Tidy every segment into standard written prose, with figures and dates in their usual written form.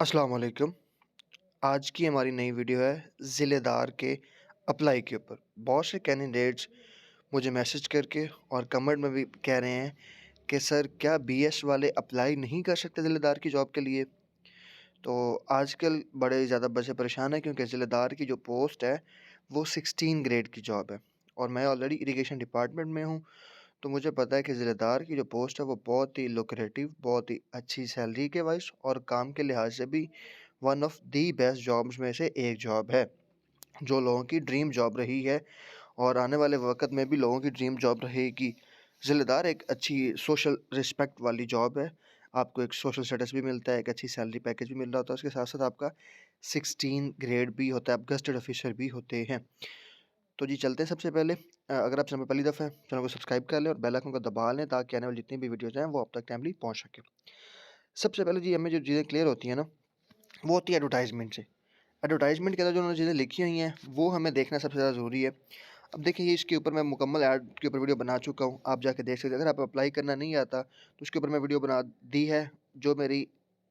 अस्सलाम वालेकुम। आज की हमारी नई वीडियो है ज़िलेदार के अप्लाई के ऊपर। बहुत से कैंडिडेट्स मुझे मैसेज करके और कमेंट में भी कह रहे हैं कि सर क्या बीएस वाले अप्लाई नहीं कर सकते ज़िलेदार की जॉब के लिए? तो आजकल बड़े ज़्यादा बच्चे परेशान हैं क्योंकि ज़िलेदार की जो पोस्ट है वो 16 ग्रेड की जॉब है और मैं ऑलरेडी इरिगेशन डिपार्टमेंट में हूँ। तो मुझे पता है कि ज़िलेदार की जो पोस्ट है वो बहुत ही लुक्रेटिव, बहुत ही अच्छी सैलरी के वाइज़ और काम के लिहाज से भी one of the best jobs में से एक जॉब है, जो लोगों की ड्रीम जॉब रही है और आने वाले वक़्त में भी लोगों की ड्रीम जॉब रहेगी। ज़िलेदार एक अच्छी सोशल रिस्पेक्ट वाली जॉब है। आपको एक सोशल स्टेटस भी मिलता है, एक अच्छी सैलरी पैकेज भी मिल रहा होता है, उसके साथ-साथ आपका 16 ग्रेड भी होता है, आप गेज़ेटेड ऑफ़िसर भी होते हैं। तो जी चलते हैं सबसे पहले अगर आप चैनल पे पहली दफ़ा हैं, चैनल को सब्सक्राइब कर लें और बेल आइकन को दबा लें ताकि आने वाली जितनी भी वीडियोज़ हैं वो आप तक टाइमली पहुँच सकें। सबसे पहले जी हमें जो चीज़ें क्लियर होती हैं ना, वो होती है एडवर्टाइज़मेंट से। एडवर्टाइज़मेंट के अंदर जो उन्होंने चीज़ें लिखी हुई हैं, वो हमें देखना सबसे ज़्यादा ज़रूरी है। अब देखिए ये इसके ऊपर मैं मुकम्मल ऐड के ऊपर वीडियो बना चुका हूँ, आप जाके देख सकते हैं। अगर आप अप्लाई करना नहीं आता, तो उसके ऊपर मैं वीडियो बना दी है, जो मेरी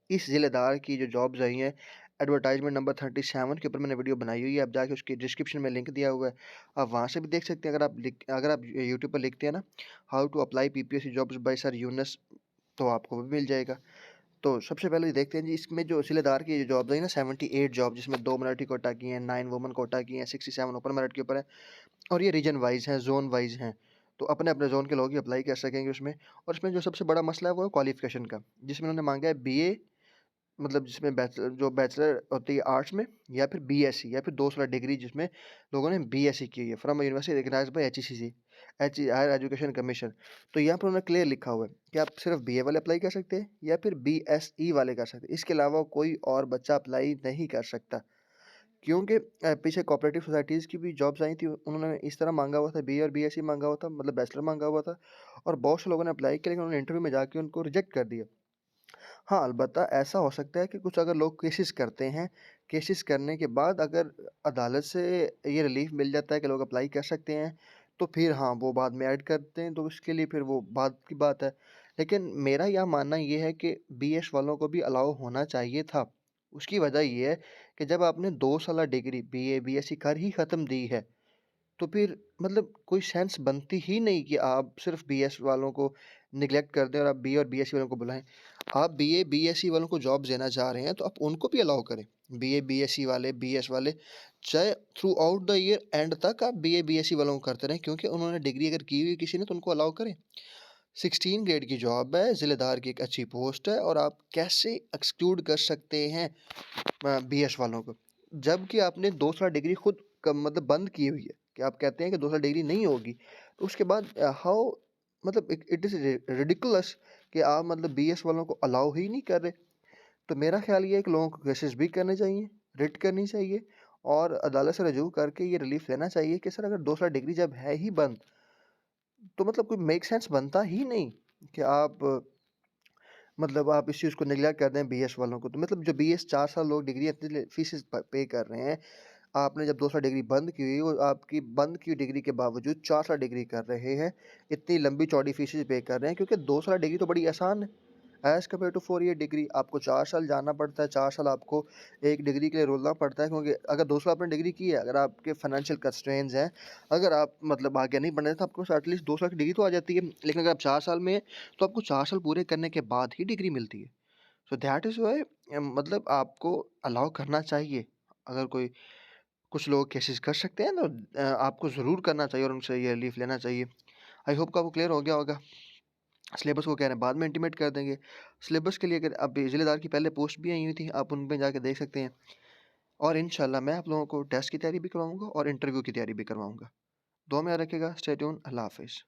इस ज़िलेदार की जो जॉब्स आई हैं, एडवर्टाइज़मेंट नंबर 37 के ऊपर मैंने वीडियो बनाई हुई है। आप जाके उसकी डिस्क्रिप्शन में लिंक दिया हुआ है, आप वहाँ से भी देख सकते हैं। अगर आप यूट्यूब पर लिखते हैं ना, how to apply PPSC jobs by sir Yunus, तो आपको वो भी मिल जाएगा। तो सबसे पहले देखते हैं जी इसमें जो सिलेदार की जो जॉब्स हैं ना 78 जॉब, जिसमें 2 मिलिट्री कोटा की हैं, 9 वुमेन कोटा की हैं, 67 ओपन मेरिट के ऊपर है और ये रीजन वाइज़ हैं, ज़ोन वाइज़ हैं। तो अपने-अपने ज़ोन के लोग ही अप्लाई कर सकेंगे उसमें। और इसमें जो सबसे बड़ा मसला है वो है क्वालिफ़िकेशन का, जिसमें उन्होंने माँगा है बीए, मतलब जिसमें बैचलर होती है आर्ट्स में, या फिर बीएससी या फिर 2 साल डिग्री जिसमें लोगों ने बीएससी की है from a university recognised by HECC, H higher education commission. तो यहाँ पर उन्होंने क्लियर लिखा हुआ है कि आप सिर्फ बीए वाले अप्लाई कर सकते हैं या फिर बीएसई वाले कर सकते हैं। इसके अलावा कोई और बच्चा अप्लाई नहीं कर सकता, क्योंकि पीछे कोऑपरेटिव सोसाइटीज़ की भी जॉब्स आई थी, उन्होंने इस तरह माँगा हुआ था, बीए और बीएससी माँगा हुआ था, मतलब बैचलर माँगा हुआ था और बहुत से लोगों ने अप्लाई किया, लेकिन उन्होंने इंटरव्यू में जाके उनको रिजेक्ट कर दिया। हाँ, अलबत्ता ऐसा हो सकता है कि कुछ अगर लोग केसेस करते हैं, केसेस करने के बाद अगर अदालत से ये रिलीफ़ मिल जाता है कि लोग अप्लाई कर सकते हैं, तो फिर हाँ, वो बाद में ऐड करते हैं, तो उसके लिए फिर वो बाद की बात है। लेकिन मेरा यह मानना ये है कि बीएस वालों को भी अलाउ होना चाहिए था। उसकी वजह ये है कि जब आपने 2 साला डिग्री बीए, बीएससी कर ही ख़त्म दी है, तो फिर मतलब कोई सेंस बनती ही नहीं कि आप सिर्फ़ बीएस वालों को नेग्लेक्ट कर दें और आप बीए और बीएससी वालों को बुलाएँ। आप बीए, बीएससी वालों को जॉब देना चाह रहे हैं, तो आप उनको भी अलाउ करें। बीए, बीएससी वाले, बीएस वाले, चाहे through out the year and तक आप बीए, बीएससी वालों को करते रहें, क्योंकि उन्होंने डिग्री अगर की हुई किसी ने तो उनको अलाउ करें। 16 ग्रेड की जॉब है, ज़िलेदार की एक अच्छी पोस्ट है और आप कैसे एक्सक्लूड कर सकते हैं बीएस वालों को? जबकि आपने 2 साल डिग्री खुद क मतलब बंद की हुई है, कि आप कहते हैं कि 2 साल डिग्री नहीं होगी। तो उसके बाद हाउ, मतलब इट इज़ रिडिकुलस कि आप मतलब बीएस वालों को अलाउ ही नहीं कर रहे। तो मेरा ख़्याल ये है कि लोगों को केसेस भी करने चाहिए, रिट करनी चाहिए और अदालत से रजू करके ये रिलीफ़ लेना चाहिए कि सर अगर 2 साल डिग्री जब है ही बंद, तो मतलब कोई मेक सेंस बनता ही नहीं कि आप मतलब आप इस चीज़ को नेग्लेक्ट कर दें बीएस वालों को। तो मतलब जो बीएस 4 साल लोग डिग्री इतनी फीसेस पे कर रहे हैं, आपने जब 2 साल डिग्री बंद की हुई, वो आपकी बंद की डिग्री के बावजूद 4 साल डिग्री कर रहे हैं, इतनी लंबी चौड़ी फीसेस पे कर रहे हैं, क्योंकि 2 साल डिग्री तो बड़ी आसान है as compare to 4 year degree. आपको 4 साल जाना पड़ता है, 4 साल आपको एक डिग्री के लिए रुलना पड़ता है, क्योंकि अगर 2 साल आपने डिग्री की है, अगर आपके फाइनेंशियल कंस्ट्रेंट्स हैं, अगर आप मतलब आगे नहीं बढ़ना है, तो आपको एटलीस्ट 2 साल की डिग्री तो आ जाती है। लेकिन अगर आप 4 साल में हैं, तो आपको 4 साल पूरे करने के बाद ही डिग्री मिलती है। सो दैट इज़ व्हाई मतलब आपको अलाउ करना चाहिए। अगर कोई कुछ लोग केसेस कर सकते हैं, तो आपको ज़रूर करना चाहिए और उनसे ये रिलीफ़ लेना चाहिए। आई होप कि आपको क्लियर हो गया होगा। सिलेबस को कह रहे हैं बाद में इंटीमेट कर देंगे। सिलेबस के लिए अगर अब ज़िलेदार की पहले पोस्ट भी आई हुई थी, आप उन पे जाके देख सकते हैं और इंशाल्लाह मैं आप लोगों को टेस्ट की तैयारी भी करवाऊँगा और इंटरव्यू की तैयारी भी करवाऊँगा। दुआ में याद रखिएगा। Stay tuned. अल्लाह हाफ़िज़।